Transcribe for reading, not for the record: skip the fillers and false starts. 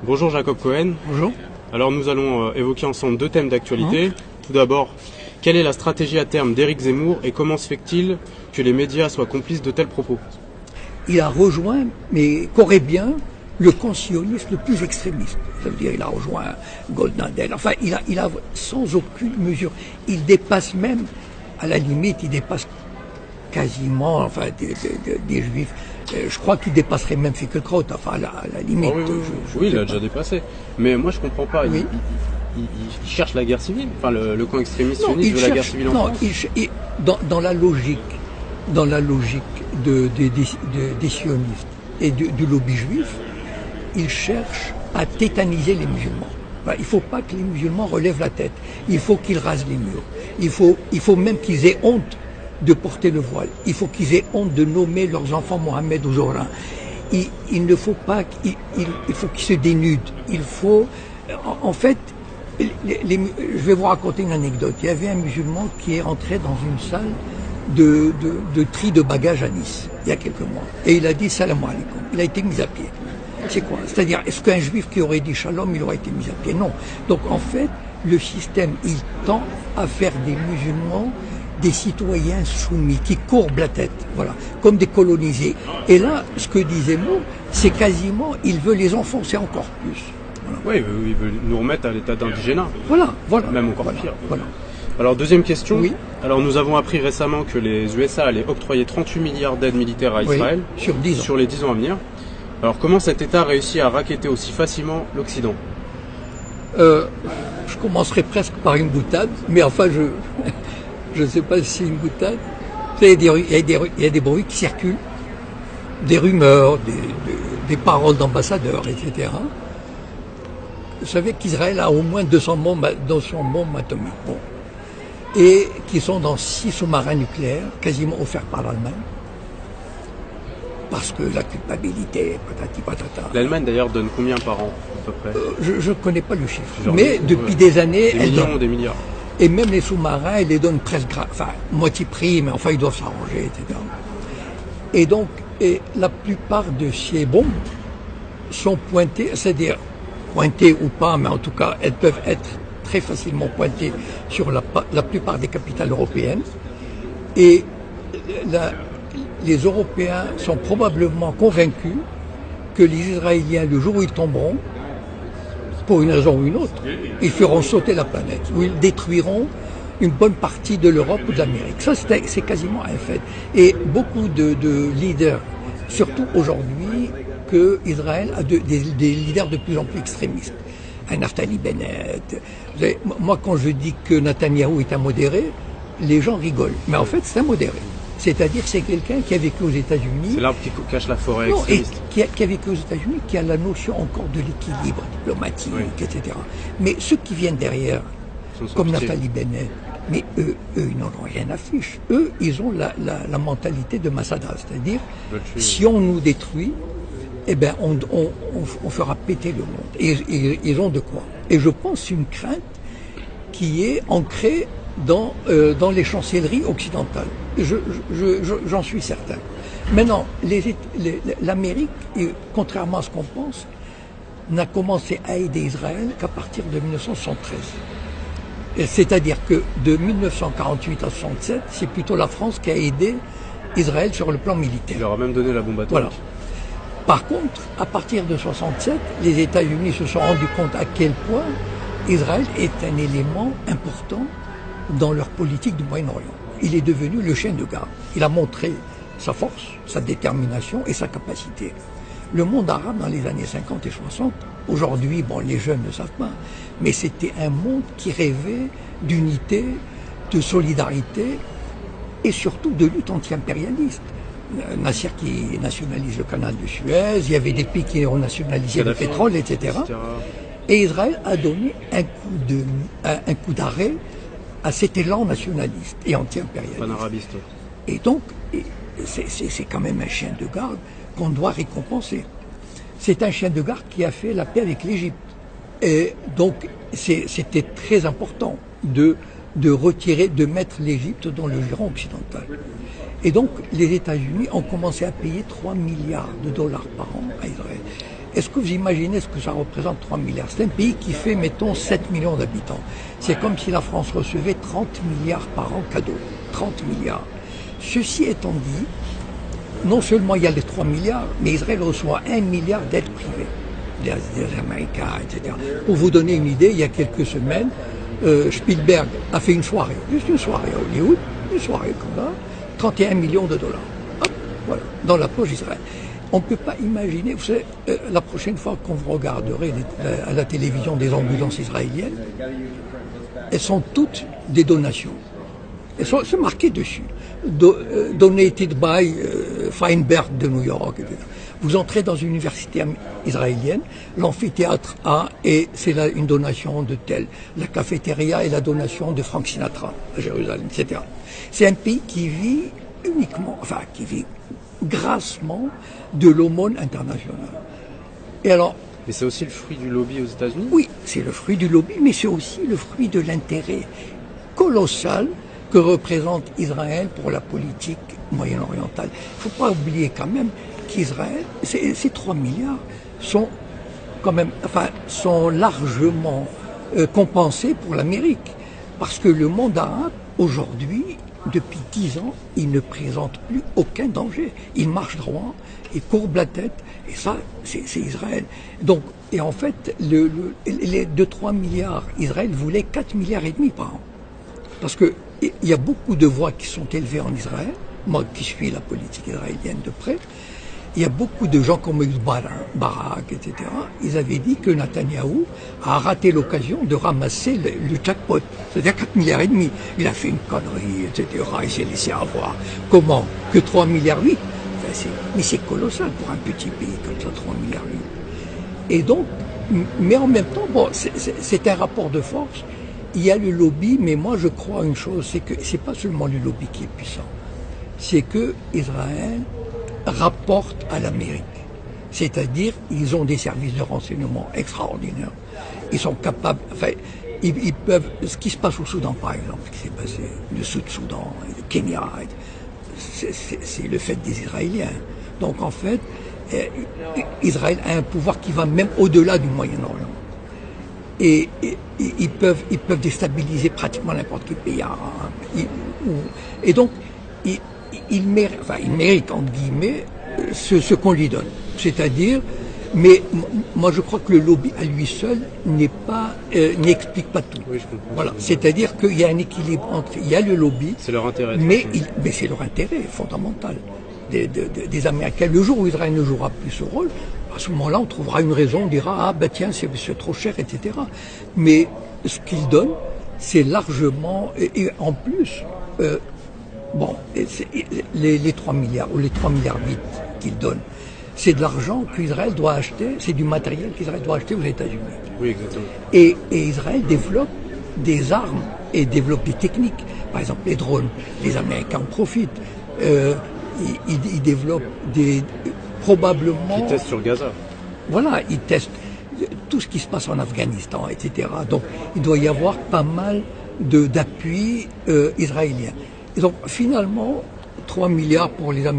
Bonjour Jacob Cohen. Bonjour. Alors nous allons évoquer ensemble deux thèmes d'actualité. Tout d'abord, quelle est la stratégie à terme d'Éric Zemmour et comment se fait-il que les médias soient complices de tels propos? Il a rejoint, mais qu'aurait bien, le camp sioniste le plus extrémiste. Ça veut dire il a rejoint Goldnadel. Enfin, il a sans aucune mesure. Il dépasse même, à la limite, il dépasse quasiment, enfin, des juifs. Je crois qu'il dépasserait même Finkielkraut, enfin, à la limite. Oh oui, il l'a déjà dépassé. Mais moi, je comprends pas. Oui. Il cherche la guerre civile. Enfin, le camp extrémiste sioniste veut la guerre civile en France. Dans la logique des sionistes et du lobby juif, il cherche à tétaniser les musulmans. Enfin, il ne faut pas que les musulmans relèvent la tête. Il faut qu'ils rasent les murs. Il faut même qu'ils aient honte de porter le voile. Il faut qu'ils aient honte de nommer leurs enfants Mohamed ou Zohra. Il ne faut pas, il faut qu'ils se dénudent. Il faut, en fait, je vais vous raconter une anecdote. Il y avait un musulman qui est rentré dans une salle de tri de bagages à Nice, il y a quelques mois. Et il a dit salam alaikum. Il a été mis à pied. C'est quoi? C'est-à-dire, est-ce qu'un juif qui aurait dit shalom, il aurait été mis à pied? Non. Donc, en fait, le système, il tend à faire des musulmans des citoyens soumis, qui courbent la tête, voilà, comme des colonisés. Et là, ce que dit Zemmour, c'est quasiment, il veut les enfoncer encore plus. Voilà. Oui, il veut nous remettre à l'état d'indigénat. Voilà. Même encore pire. Voilà. Alors, deuxième question. Oui. Alors, nous avons appris récemment que les USA allaient octroyer 38 milliards d'aides militaires à Israël. Oui, sur 10 ans. Sur les 10 ans à venir. Alors, comment cet État réussit à racketter aussi facilement l'Occident? Je commencerai presque par une boutade, mais enfin, je ne sais pas si c'est une boutade. Il y a des bruits qui circulent, des rumeurs, des paroles d'ambassadeurs, etc. Vous savez qu'Israël a au moins 200 bombes atomiques. Bon. Et qui sont dans 6 sous-marins nucléaires, quasiment offerts par l'Allemagne. Parce que la culpabilité, patati patata. L'Allemagne d'ailleurs donne combien par an, à peu près? Je ne connais pas le chiffre. Mais depuis des années, des millions, des milliards. Et même les sous-marins, ils les donnent presque, moitié prix, mais enfin ils doivent s'arranger, etc. Et donc, la plupart de ces bombes sont pointées, c'est-à-dire pointées ou pas, mais en tout cas, elles peuvent être très facilement pointées sur la plupart des capitales européennes. Et les Européens sont probablement convaincus que les Israéliens, le jour où ils tomberont, pour une raison ou une autre, ils feront sauter la planète, ou ils détruiront une bonne partie de l'Europe ou de l'Amérique. Ça, c'est quasiment un fait. Et beaucoup de leaders, surtout aujourd'hui, que Israël a des leaders de plus en plus extrémistes. Un Naftali Bennett. Moi, quand je dis que Netanyahou est un modéré, les gens rigolent. Mais en fait, c'est un modéré. C'est-à-dire c'est quelqu'un qui a vécu aux États-Unis. C'est l'arbre qui cache la forêt extrémiste. Et qui a vécu aux États-Unis, qui a la notion encore de l'équilibre diplomatique, etc. Mais ceux qui viennent derrière, comme Naftali Bennett, mais eux, ils n'en ont rien à fiche. Eux, ils ont la mentalité de Masada, c'est-à-dire, si on nous détruit, eh ben, on fera péter le monde. Et ils ont de quoi. Et je pense que c'est une crainte qui est ancrée dans les chancelleries occidentales. J'en suis certain. Maintenant, l'Amérique, contrairement à ce qu'on pense, n'a commencé à aider Israël qu'à partir de 1973. C'est-à-dire que de 1948 à 1967, c'est plutôt la France qui a aidé Israël sur le plan militaire. Il leur a même donné la bombe atomique. Voilà. Par contre, à partir de 1967, les États-Unis se sont rendus compte à quel point Israël est un élément important dans leur politique du Moyen-Orient. Il est devenu le chien de garde. Il a montré sa force, sa détermination et sa capacité. Le monde arabe dans les années 50 et 60, aujourd'hui, bon, les jeunes ne savent pas, mais c'était un monde qui rêvait d'unité, de solidarité et surtout de lutte anti-impérialiste. Nasser qui nationalise le canal de Suez, il y avait des pays qui ont nationalisé le pétrole, etc. Et Israël a donné un coup d'arrêt à cet élan nationaliste et anti-impérialiste. Panarabiste. Et donc, c'est quand même un chien de garde qu'on doit récompenser. C'est un chien de garde qui a fait la paix avec l'Égypte. Et donc, c'était très important de retirer, de mettre l'Égypte dans le giron occidental. Et donc, les États-Unis ont commencé à payer 3 milliards de dollars par an à Israël. est-ce que vous imaginez ce que ça représente 3 milliards? C'est un pays qui fait, mettons, 7 millions d'habitants. C'est comme si la France recevait 30 milliards par an cadeaux. 30 milliards. Ceci étant dit, non seulement il y a les 3 milliards, mais Israël reçoit 1 milliard d'aides privées, des Américains, etc. Pour vous donner une idée, il y a quelques semaines, Spielberg a fait une soirée, juste une soirée à Hollywood, une soirée comme ça, 31 millions de dollars. Hop, voilà, dans la poche d'Israël. On ne peut pas imaginer, vous savez, la prochaine fois qu'on vous regarderez à la télévision des ambulances israéliennes, elles sont toutes des donations. C'est marqué dessus. Donated by Feinberg de New York, etc. Vous entrez dans une université israélienne, l'amphithéâtre A, et c'est là une donation de tel. La cafétéria est la donation de Frank Sinatra à Jérusalem, etc. C'est un pays qui vit uniquement, enfin qui vit grassement de l'aumône internationale. Et alors, mais c'est aussi le fruit du lobby aux États-Unis? Oui, c'est le fruit du lobby, mais c'est aussi le fruit de l'intérêt colossal que représente Israël pour la politique moyen-orientale. Il ne faut pas oublier quand même qu'Israël, ces 3 milliards sont quand même, enfin, sont largement compensés pour l'Amérique. Parce que le monde arabe, aujourd'hui, depuis 10 ans, il ne présente plus aucun danger. Il marche droit, il courbe la tête, et ça, c'est Israël. Donc, et en fait, les 2-3 milliards, Israël voulait 4 milliards et demi par an. Parce que il y a beaucoup de voix qui sont élevées en Israël, moi qui suis la politique israélienne de près, il y a beaucoup de gens comme Barak, etc. Ils avaient dit que Netanyahou a raté l'occasion de ramasser le jackpot, c'est-à-dire 4 milliards et demi. Il a fait une connerie, etc. Il s'est laissé avoir. Comment? Que 3 milliards 8? Enfin, mais c'est colossal pour un petit pays comme ça, 3 milliards 8. Et donc, mais en même temps, bon, c'est un rapport de force. Il y a le lobby, mais moi je crois une chose, c'est que c'est pas seulement le lobby qui est puissant, c'est que Israël rapporte à l'Amérique. C'est-à-dire, ils ont des services de renseignement extraordinaires. Ils sont capables, enfin, ils peuvent, ce qui se passe au Soudan par exemple, ce qui s'est passé, le Sud-Soudan, le Kenya, c'est le fait des Israéliens. Donc en fait, Israël a un pouvoir qui va même au-delà du Moyen-Orient. Et ils peuvent déstabiliser pratiquement n'importe quel pays arabe. Et donc, il mérite, entre guillemets, ce qu'on lui donne. C'est-à-dire, mais moi je crois que le lobby à lui seul n'explique pas tout. Oui, je comprends. Voilà. C'est-à-dire qu'il y a un équilibre entre, il y a le lobby. C'est leur intérêt. Mais c'est leur intérêt fondamental des Américains. Le jour où Israël ne jouera plus ce rôle, à ce moment-là, on trouvera une raison, on dira, ah ben tiens, c'est trop cher, etc. Mais ce qu'ils donnent, c'est largement, et en plus, bon, les 3 milliards, ou les 3 milliards 8 qu'ils donnent, c'est de l'argent qu'Israël doit acheter, c'est du matériel qu'Israël doit acheter aux États-Unis. Oui, exactement. Et Israël développe des armes et développe des techniques. Par exemple, les drones, les Américains en profitent. Ils développent probablement... Ils testent sur Gaza. Voilà, ils testent tout ce qui se passe en Afghanistan, etc. Donc, il doit y avoir pas mal d'appui israélien. Et donc, finalement, 3 milliards pour les Américains.